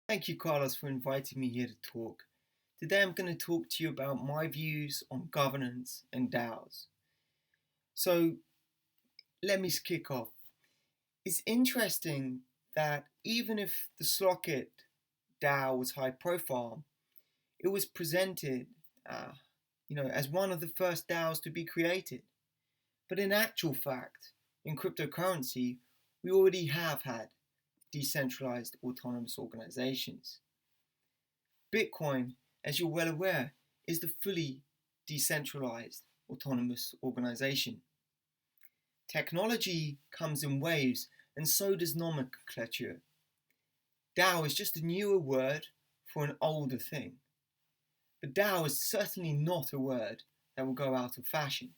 Thank you, Carlos, for inviting me here to talk. Today I'm going to talk to you about my views on governance and DAOs. So let me kick off. It's interesting that even if the Slockit DAO was high profile, it was presented as one of the first DAOs to be created. But in actual fact, in cryptocurrency, we already have had decentralized autonomous organizations. Bitcoin, as you're well aware, is the fully decentralized autonomous organization. Technology comes in waves, and so does nomenclature. DAO is just a newer word for an older thing. But DAO is certainly not a word that will go out of fashion.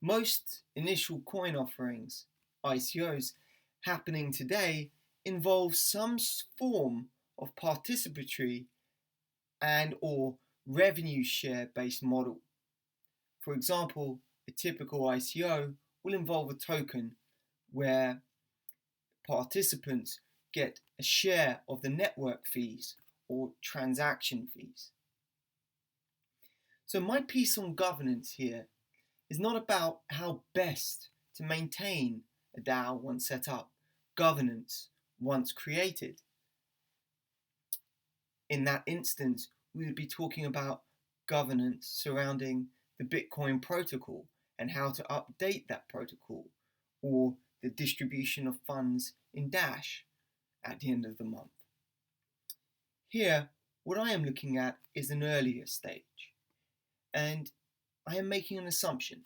Most initial coin offerings, ICOs, happening today involve some form of participatory and or revenue share based model. For example, a typical ICO will involve a token where participants get a share of the network fees or transaction fees. So my piece on governance here is not about how best to maintain a DAO once set up, governance once created. In that instance, we would be talking about governance surrounding the Bitcoin protocol and how to update that protocol, or the distribution of funds in Dash at the end of the month. Here, what I am looking at is an earlier stage, and I am making an assumption.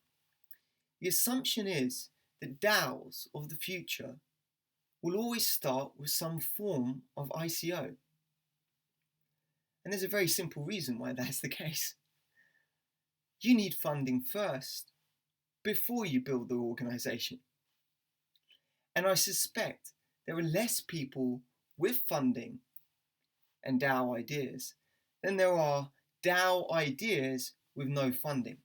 The assumption is that DAOs of the future will always start with some form of ICO. And there's a very simple reason why that's the case. You need funding first before you build the organization. And I suspect there are less people with funding and DAO ideas than there are DAO ideas with no funding.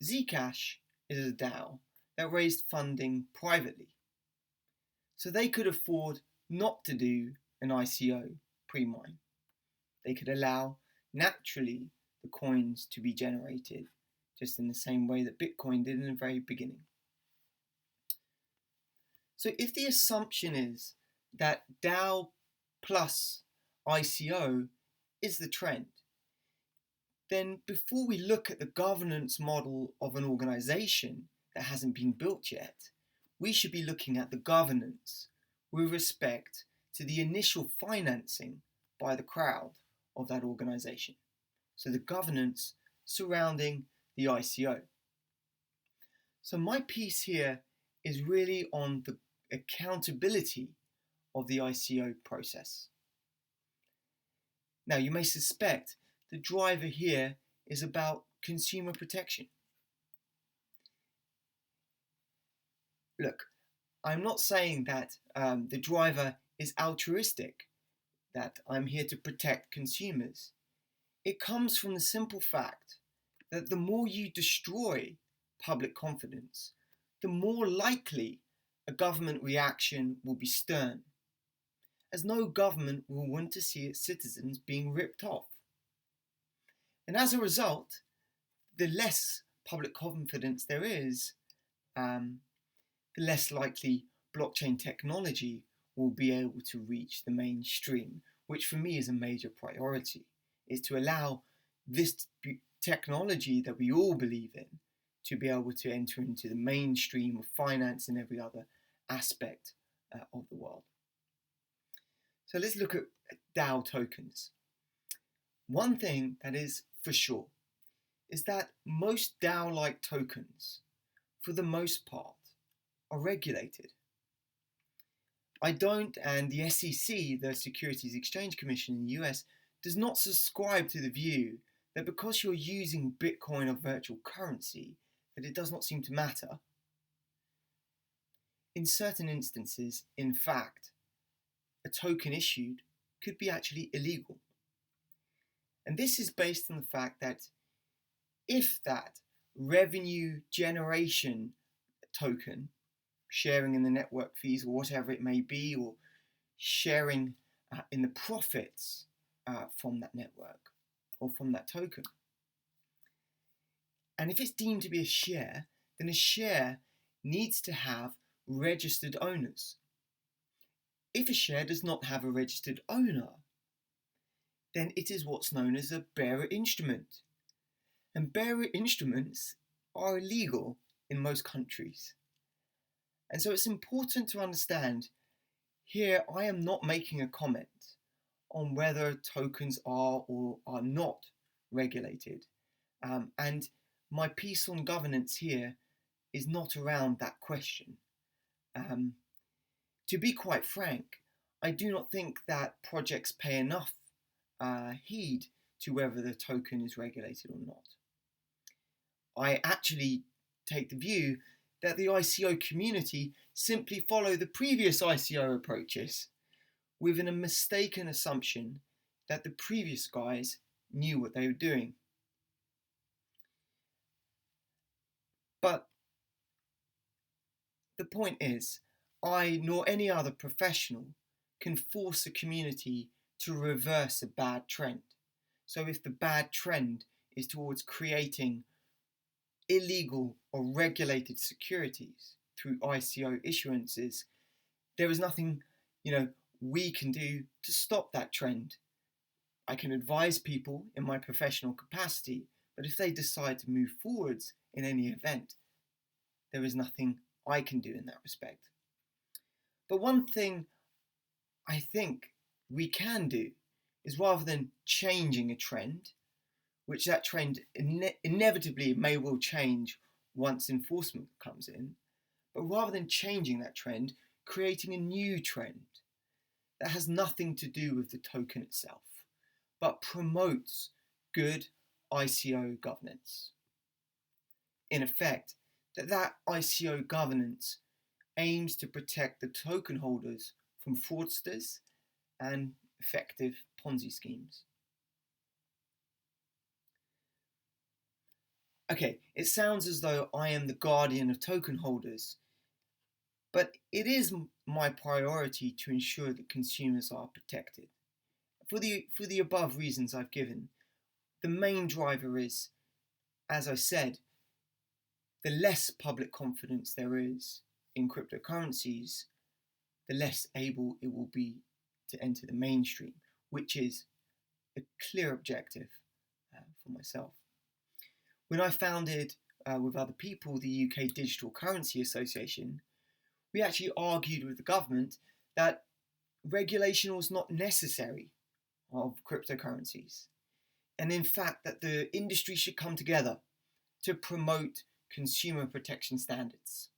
Zcash is a DAO that raised funding privately, so they could afford not to do an ICO pre-mine. They could allow naturally the coins to be generated, just in the same way that Bitcoin did in the very beginning. So if the assumption is that DAO plus ICO is the trend, then before we look at the governance model of an organization that hasn't been built yet, we should be looking at the governance with respect to the initial financing by the crowd of that organization. So the governance surrounding the ICO. So my piece here is really on the accountability of the ICO process. Now you may suspect the driver here is about consumer protection. Look, I'm not saying that the driver is altruistic, that I'm here to protect consumers. It comes from the simple fact that the more you destroy public confidence, the more likely a government reaction will be stern, as no government will want to see its citizens being ripped off. And as a result, the less public confidence there is, the less likely blockchain technology will be able to reach the mainstream, which for me is a major priority, is to allow this technology that we all believe in to be able to enter into the mainstream of finance and every other aspect of the world. So let's look at DAO tokens. One thing that is for sure is that most DAO-like tokens, for the most part, are regulated. I don't, and the SEC, the Securities Exchange Commission in the US, does not subscribe to the view that because you're using Bitcoin or virtual currency, that it does not seem to matter. In certain instances, in fact, a token issued could be actually illegal. And this is based on the fact that if that revenue generation token, sharing in the network fees or whatever it may be, or sharing in the profits from that network or from that token. And if it's deemed to be a share, then a share needs to have registered owners. If a share does not have a registered owner, then it is what's known as a bearer instrument. And bearer instruments are illegal in most countries. And so it's important to understand here I am not making a comment on whether tokens are or are not regulated. And my piece on governance here is not around that question. To be quite frank, I do not think that projects pay enough heed to whether the token is regulated or not. I actually take the view that the ICO community simply follow the previous ICO approaches with a mistaken assumption that the previous guys knew what they were doing. But the point is, I nor any other professional can force a community to reverse a bad trend. So if the bad trend is towards creating illegal or regulated securities through ICO issuances, there is nothing, we can do to stop that trend. I can advise people in my professional capacity, but if they decide to move forwards in any event, there is nothing I can do in that respect. But one thing I think we can do is, rather than changing a trend, which that trend inevitably may well change once enforcement comes in, but rather than changing that trend, creating a new trend that has nothing to do with the token itself, but promotes good ICO governance. In effect, that ICO governance aims to protect the token holders from fraudsters and effective Ponzi schemes. Okay, it sounds as though I am the guardian of token holders, but it is my priority to ensure that consumers are protected. For the above reasons I've given, the main driver is, as I said, the less public confidence there is in cryptocurrencies, the less able it will be to enter the mainstream, which is a clear objective for myself. When I founded, with other people, the UK Digital Currency Association, we actually argued with the government that regulation was not necessary of cryptocurrencies, and in fact that the industry should come together to promote consumer protection standards.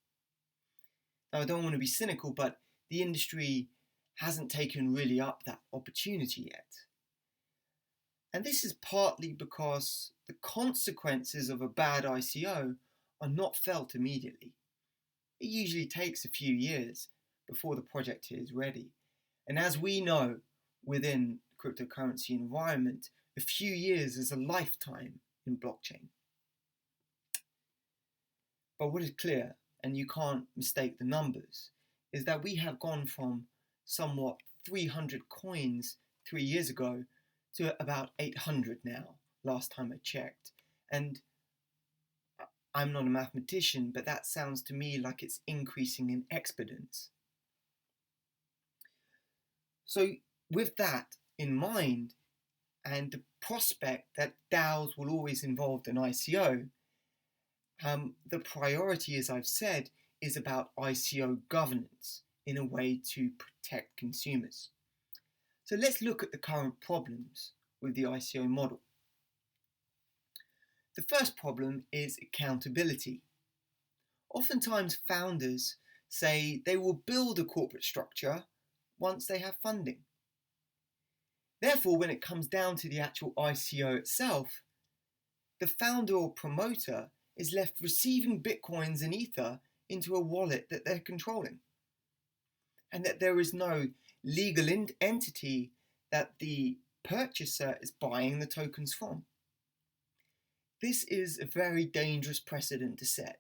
Now, I don't want to be cynical, but the industry hasn't taken really up that opportunity yet. And this is partly because the consequences of a bad ICO are not felt immediately. It usually takes a few years before the project is ready. And as we know within the cryptocurrency environment, a few years is a lifetime in blockchain. But what is clear, and you can't mistake the numbers, is that we have gone from somewhat 300 coins 3 years ago to about 800 now, last time I checked. And I'm not a mathematician, but that sounds to me like it's increasing in exponents. So with that in mind, and the prospect that DAOs will always involve an ICO, the priority, as I've said, is about ICO governance in a way to protect consumers. So let's look at the current problems with the ICO model. The first problem is accountability. Oftentimes founders say they will build a corporate structure once they have funding. Therefore, when it comes down to the actual ICO itself, the founder or promoter is left receiving bitcoins and ether into a wallet that they're controlling, and that there is no legal entity that the purchaser is buying the tokens from. This is a very dangerous precedent to set.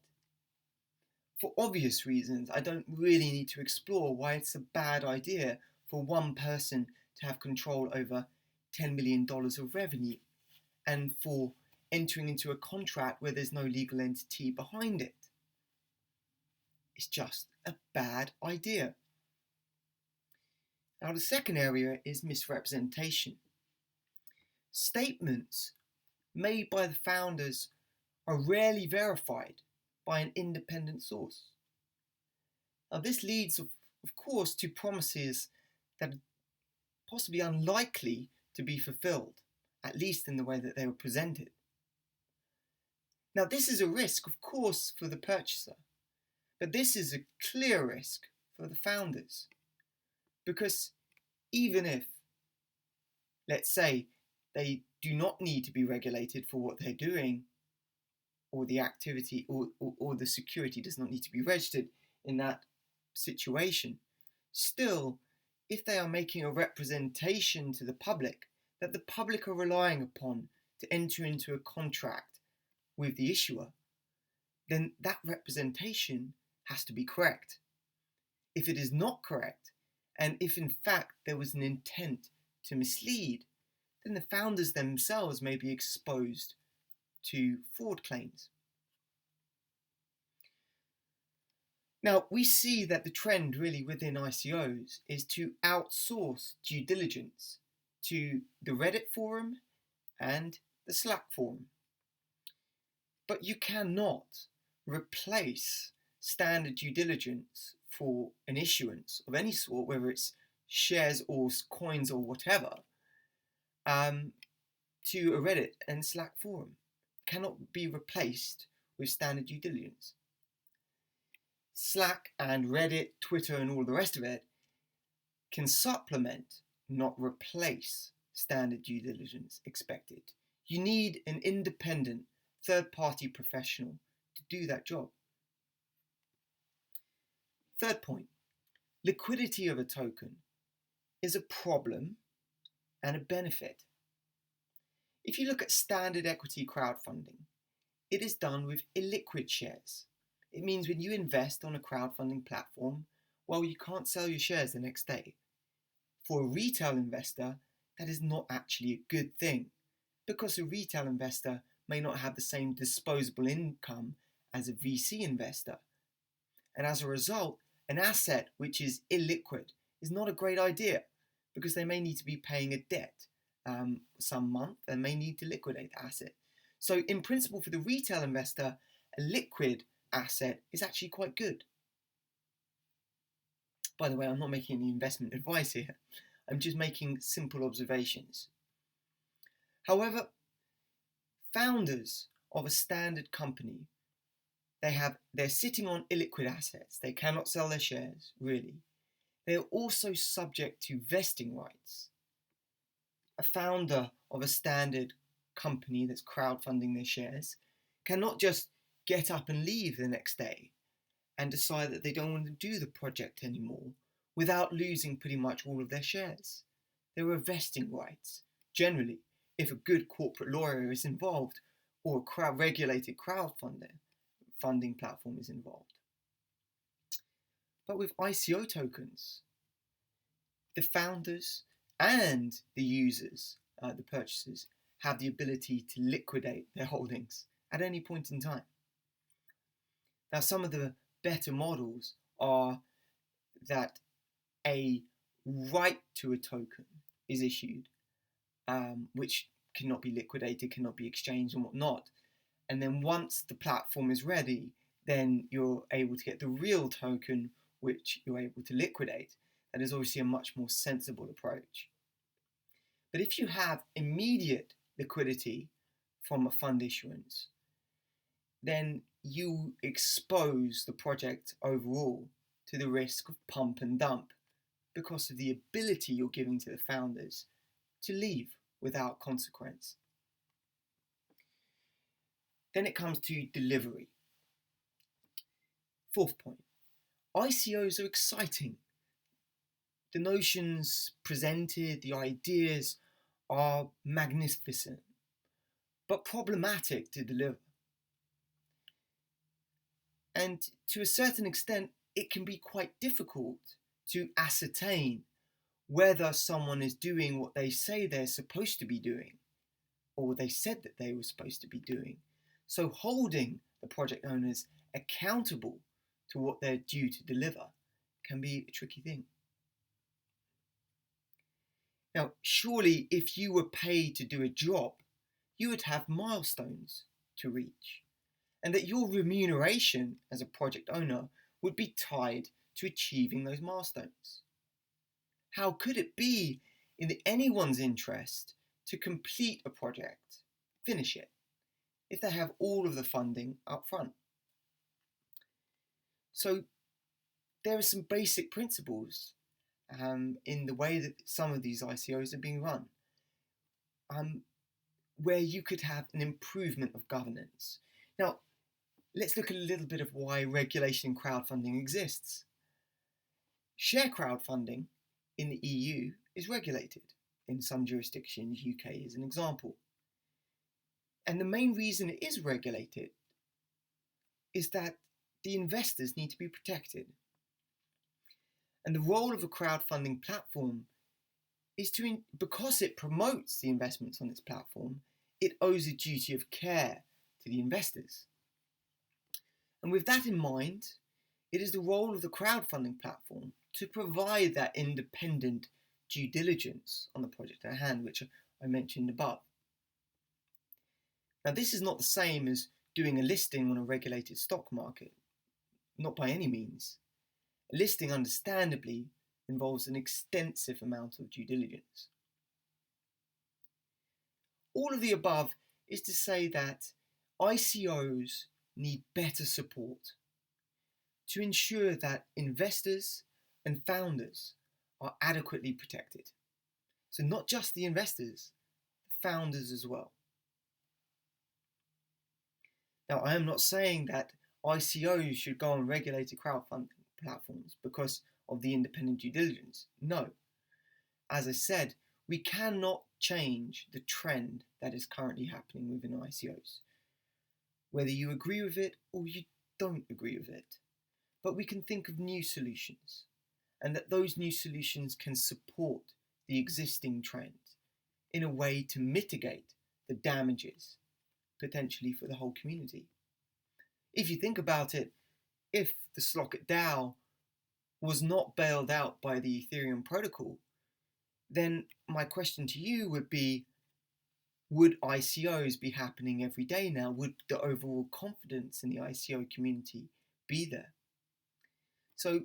For obvious reasons, I don't really need to explore why it's a bad idea for one person to have control over $10 million of revenue and for entering into a contract where there's no legal entity behind it. It's just a bad idea. Now, the second area is misrepresentation. Statements made by the founders are rarely verified by an independent source. Now, this leads, of course, to promises that are possibly unlikely to be fulfilled, at least in the way that they were presented. Now, this is a risk, of course, for the purchaser, but this is a clear risk for the founders. Because even if, let's say, they do not need to be regulated for what they're doing, or the activity or the security does not need to be registered in that situation, still, if they are making a representation to the public that the public are relying upon to enter into a contract with the issuer, then that representation has to be correct. If it is not correct, and if in fact there was an intent to mislead, then the founders themselves may be exposed to fraud claims. Now, we see that the trend really within ICOs is to outsource due diligence to the Reddit forum and the Slack forum. But you cannot replace standard due diligence for an issuance of any sort, whether it's shares or coins or whatever, to a Reddit and Slack forum. Cannot be replaced with standard due diligence. Slack and Reddit, Twitter and all the rest of it can supplement, not replace, standard due diligence expected. You need an independent third-party professional to do that job. Third point, liquidity of a token is a problem and a benefit. If you look at standard equity crowdfunding, it is done with illiquid shares. It means when you invest on a crowdfunding platform, well, you can't sell your shares the next day. For a retail investor, that is not actually a good thing, because a retail investor may not have the same disposable income as a VC investor. And as a result, an asset which is illiquid is not a great idea, because they may need to be paying a debt some month and may need to liquidate the asset. So in principle, for the retail investor, a liquid asset is actually quite good. By the way, I'm not making any investment advice here. I'm just making simple observations. However, founders of a standard company, they're sitting on illiquid assets. They cannot sell their shares, really. They are also subject to vesting rights. A founder of a standard company that's crowdfunding their shares cannot just get up and leave the next day and decide that they don't want to do the project anymore without losing pretty much all of their shares. There are vesting rights, generally, if a good corporate lawyer is involved or a regulated crowdfunding platform is involved. But with ICO tokens, the founders and the users, the purchasers, have the ability to liquidate their holdings at any point in time. Now, some of the better models are that a right to a token is issued, which cannot be liquidated, cannot be exchanged and whatnot. And then once the platform is ready, then you're able to get the real token, which you're able to liquidate. That is obviously a much more sensible approach. But if you have immediate liquidity from a fund issuance, then you expose the project overall to the risk of pump and dump because of the ability you're giving to the founders to leave without consequence. Then it comes to delivery. Fourth point, ICOs are exciting. The notions presented, the ideas are magnificent, but problematic to deliver. And to a certain extent, it can be quite difficult to ascertain whether someone is doing what they say they're supposed to be doing, or what they said that they were supposed to be doing. So holding the project owners accountable to what they're due to deliver can be a tricky thing. Now, surely if you were paid to do a job, you would have milestones to reach, and that your remuneration as a project owner would be tied to achieving those milestones. How could it be in anyone's interest to complete a project, finish it, if they have all of the funding up front? So there are some basic principles in the way that some of these ICOs are being run, where you could have an improvement of governance. Now, let's look at a little bit of why regulation in crowdfunding exists. Share crowdfunding in the EU is regulated. In some jurisdictions, UK is an example. And the main reason it is regulated is that the investors need to be protected. And the role of a crowdfunding platform is because it promotes the investments on its platform, it owes a duty of care to the investors. And with that in mind, it is the role of the crowdfunding platform to provide that independent due diligence on the project at hand, which I mentioned above. Now, this is not the same as doing a listing on a regulated stock market, not by any means. A listing, understandably, involves an extensive amount of due diligence. All of the above is to say that ICOs need better support to ensure that investors and founders are adequately protected. So not just the investors, the founders as well. Now, I am not saying that ICOs should go on regulated crowdfunding platforms because of the independent due diligence. No. As I said, we cannot change the trend that is currently happening within ICOs, whether you agree with it or you don't agree with it. But we can think of new solutions, and that those new solutions can support the existing trend in a way to mitigate the damages potentially for the whole community. If you think about it, if the Slockit DAO was not bailed out by the Ethereum protocol, then my question to you would be, would ICOs be happening every day now? Would the overall confidence in the ICO community be there? So,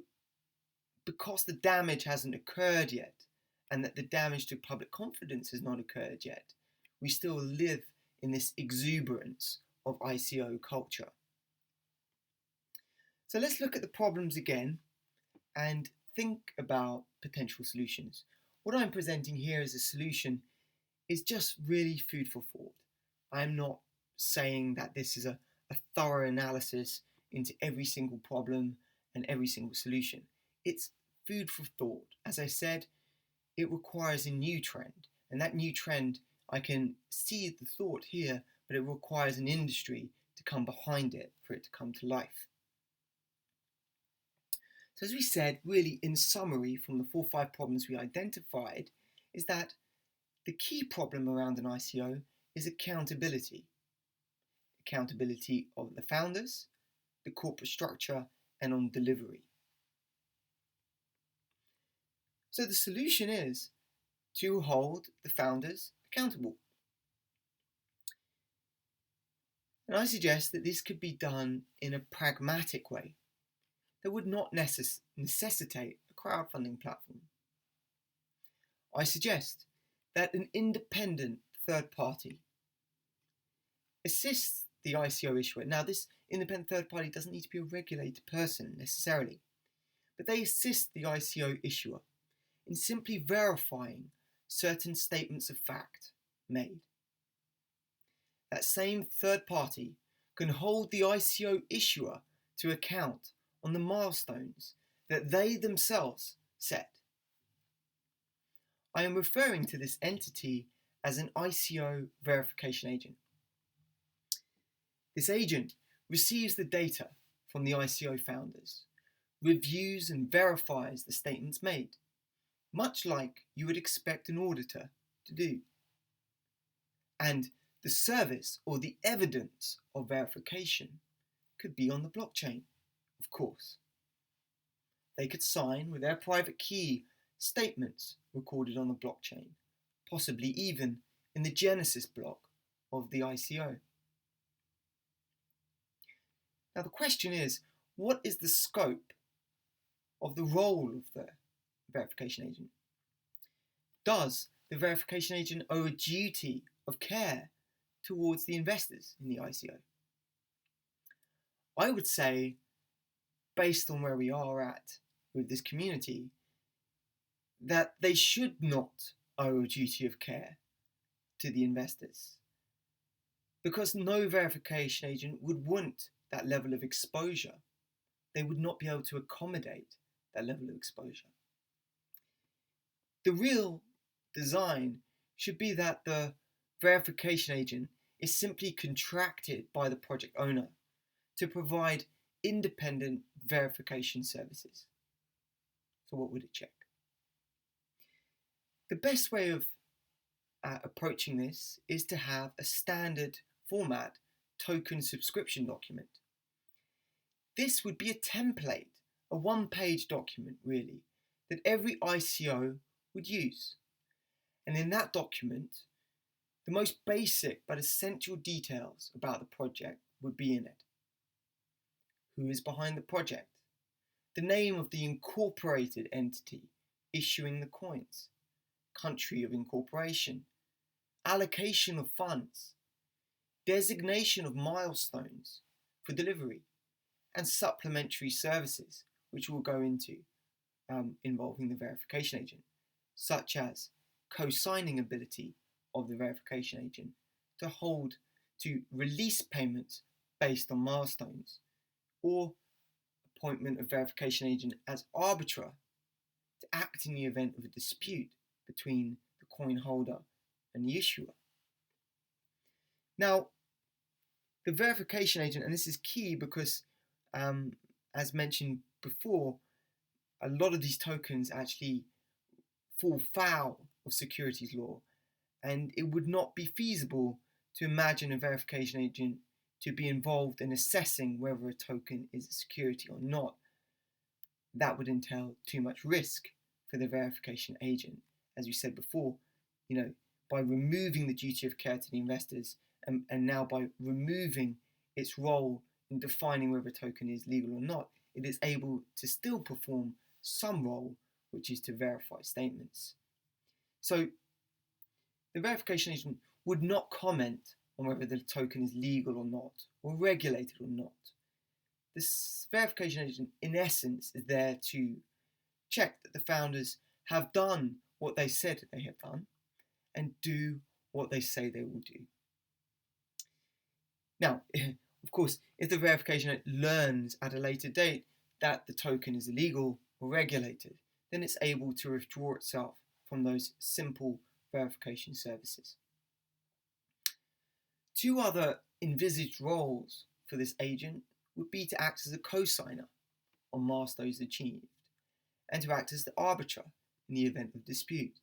because the damage hasn't occurred yet, and that the damage to public confidence has not occurred yet, we still live in this exuberance of ICO culture. So let's look at the problems again and think about potential solutions. What I'm presenting here as a solution is just really food for thought. I'm not saying that this is a thorough analysis into every single problem and every single solution. It's food for thought. As I said, it requires a new trend, and that new trend, I can see the thought here, but it requires an industry to come behind it for it to come to life. So as we said, really in summary from the 4 or 5 problems we identified, is that the key problem around an ICO is accountability. Accountability of the founders, the corporate structure, and on delivery. So the solution is to hold the founders accountable. And I suggest that this could be done in a pragmatic way that would not necessitate a crowdfunding platform. I suggest that an independent third party assists the ICO issuer. Now, this independent third party doesn't need to be a regulated person necessarily, but they assist the ICO issuer in simply verifying certain statements of fact made. That same third party can hold the ICO issuer to account on the milestones that they themselves set. I am referring to this entity as an ICO verification agent. This agent receives the data from the ICO founders, reviews and verifies the statements made, much like you would expect an auditor to do. And the service or the evidence of verification could be on the blockchain, of course. They could sign with their private key statements recorded on the blockchain, possibly even in the Genesis block of the ICO. Now the question is, what is the scope of the role of the verification agent? Does the verification agent owe a duty of care towards the investors in the ICO? I would say, based on where we are at with this community, that they should not owe a duty of care to the investors, because no verification agent would want that level of exposure. They would not be able to accommodate that level of exposure. The real design should be that the verification agent is simply contracted by the project owner to provide independent verification services. So what would it check? The best way of approaching this is to have a standard format token subscription document. This would be a template, a one-page document really, that every ICO would use. And in that document, the most basic but essential details about the project would be in it. Who is behind the project? The name of the incorporated entity issuing the coins, country of incorporation, allocation of funds, designation of milestones for delivery, and supplementary services, which we'll go into involving the verification agent, such as co-signing ability of the verification agent to release payments based on milestones, or appointment of verification agent as arbiter to act in the event of a dispute between the coin holder and the issuer. Now, the verification agent, and this is key because, as mentioned before, a lot of these tokens actually fall foul of securities law, and it would not be feasible to imagine a verification agent to be involved in assessing whether a token is a security or not. That would entail too much risk for the verification agent. As we said before, by removing the duty of care to the investors, and now by removing its role in defining whether a token is legal or not, it is able to still perform some role, which is to verify statements. So the verification agent would not comment on whether the token is legal or not, or regulated or not. This verification agent, in essence, is there to check that the founders have done what they said they have done and do what they say they will do. Now, of course, if the verification agent learns at a later date that the token is illegal or regulated, then it's able to withdraw itself from those simple verification services. Two other envisaged roles for this agent would be to act as a co-signer on milestones achieved, and to act as the arbiter in the event of dispute.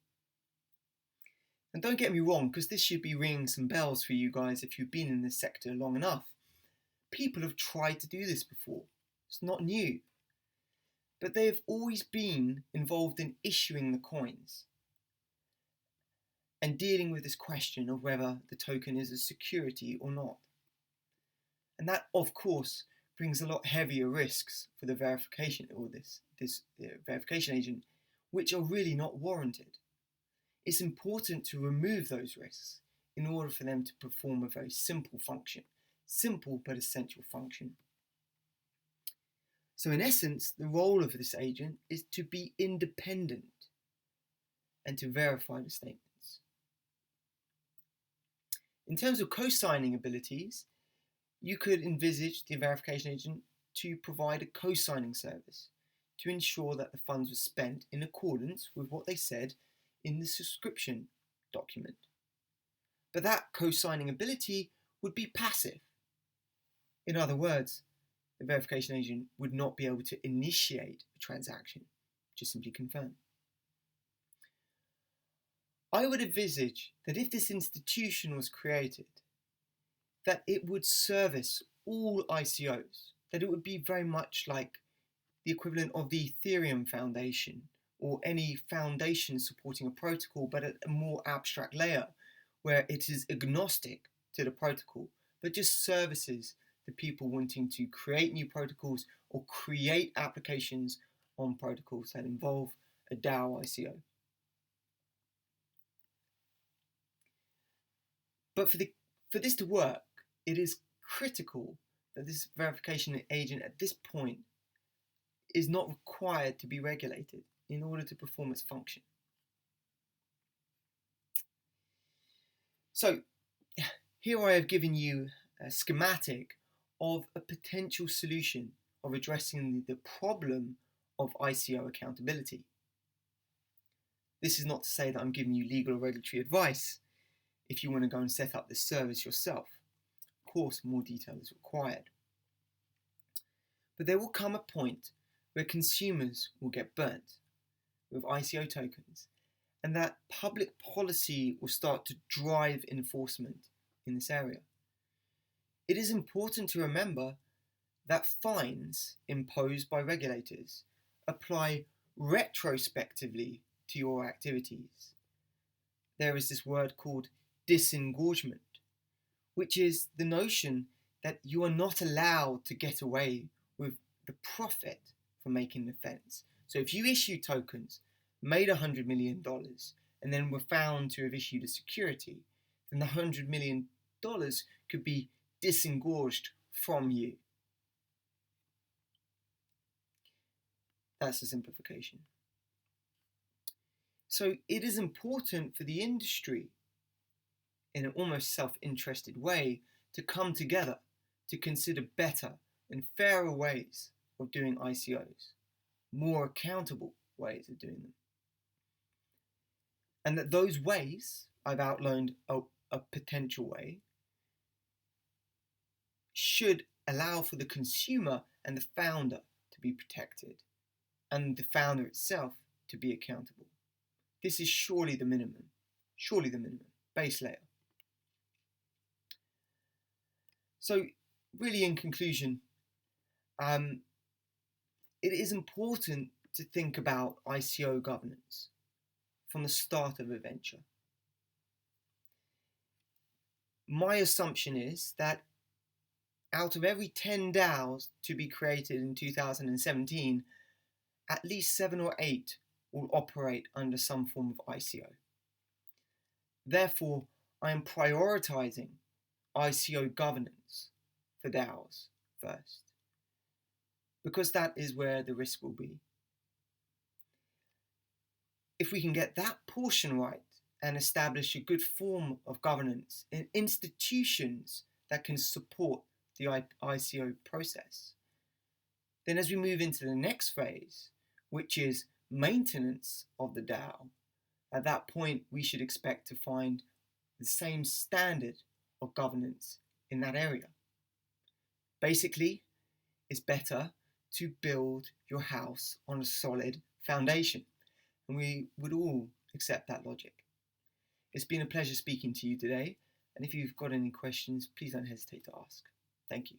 And don't get me wrong, because this should be ringing some bells for you guys if you've been in this sector long enough. People have tried to do this before. It's not new. But they have always been involved in issuing the coins and dealing with this question of whether the token is a security or not. And that, of course, brings a lot heavier risks for the verification or this verification agent, which are really not warranted. It's important to remove those risks in order for them to perform a very simple function, simple but essential function. So in essence, the role of this agent is to be independent and to verify the statements. In terms of co-signing abilities, you could envisage the verification agent to provide a co-signing service to ensure that the funds were spent in accordance with what they said in the subscription document. But that co-signing ability would be passive. In other words, the verification agent would not be able to initiate a transaction, just simply confirm. I would envisage that if this institution was created, that it would service all ICOs, that it would be very much like the equivalent of the Ethereum Foundation or any foundation supporting a protocol, but at a more abstract layer where it is agnostic to the protocol, but just services the people wanting to create new protocols or create applications on protocols that involve a DAO ICO. But for this to work, it is critical that this verification agent at this point is not required to be regulated in order to perform its function. So here I have given you a schematic of a potential solution of addressing the problem of ICO accountability. This is not to say that I'm giving you legal or regulatory advice if you want to go and set up this service yourself. Of course, more detail is required. But there will come a point where consumers will get burnt with ICO tokens, and that public policy will start to drive enforcement in this area. It is important to remember that fines imposed by regulators apply retrospectively to your activities. There is this word called disengorgement, which is the notion that you are not allowed to get away with the profit from making an offence. So if you issue tokens, made $100 million, and then were found to have issued a security, then the $100 million could be disengorged from you. That's a simplification. So it is important for the industry, in an almost self-interested way, to come together to consider better and fairer ways of doing ICOs, more accountable ways of doing them. And that those ways, I've outlined a potential way, should allow for the consumer and the founder to be protected, and the founder itself to be accountable. This is surely the minimum, base layer. So really, in conclusion, it is important to think about ICO governance from the start of a venture. My assumption is that out of every 10 DAOs to be created in 2017, at least 7 or 8 will operate under some form of ICO. Therefore, I am prioritizing ICO governance for DAOs first, because that is where the risk will be. If we can get that portion right and establish a good form of governance in institutions that can support the ICO process, then as we move into the next phase, which is maintenance of the DAO, at that point we should expect to find the same standard of governance in that area. Basically, it's better to build your house on a solid foundation, and we would all accept that logic. It's been a pleasure speaking to you today, and if you've got any questions, please don't hesitate to ask. Thank you.